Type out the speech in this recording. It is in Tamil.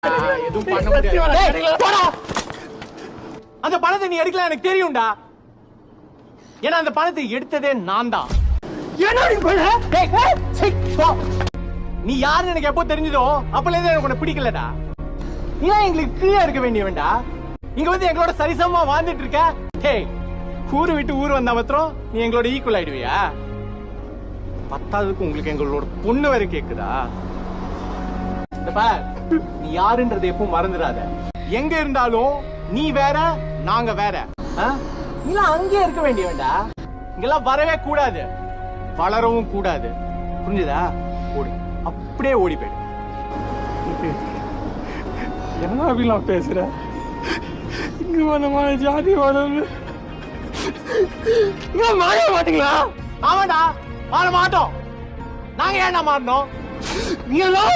எதுவும் பண்ண முடியாது. அந்த பணத்தை நீ எடுக்கல எனக்கு தெரியும்டா. ஏன்னா அந்த பணத்தை எடுத்ததே நான் தான். நீ யாருன்னு எனக்கு எப்போ தெரிஞ்சதோ அப்பல இருந்து எனக்கு உன்னை பிடிக்கலடா. நீ எங்களுக்கு கீழே இருக்க வேண்டியவன்டா. இங்க வந்து எங்களோட சரிசமமா வாழ்ந்துட்டு இருக்க. ஹே, ஊரு விட்டு ஊர் வந்தா மாத்திரம் நீ எங்களோட ஈக்குவல் ஆயிடுவியா? பத்தாவதுக்கு உங்களுக்கு எங்களோட பொண்ணு வரை கேக்குதா? நீ யாருன்றது எப்பவும் மறந்துடாத. எங்க இருந்தாலும் நீ வேற நாங்க வேற. நீலாம் அங்கே இருக்க வேண்டியவன்டா. இங்கெல்லாம் வரவே கூடாது, வளரவும் கூடாது. புரிஞ்சுதா? ஓடி, அப்படியே ஓடி போயிடு. என்ன அப்படிலாம் பேசுற? இங்க வந்த ஜாதி வளர்ந்து மாற மாட்டீங்களா? ஆமாடா, மாற மாட்டோம். நாங்க ஏன்டா மாறணும்? நீ எல்லாம்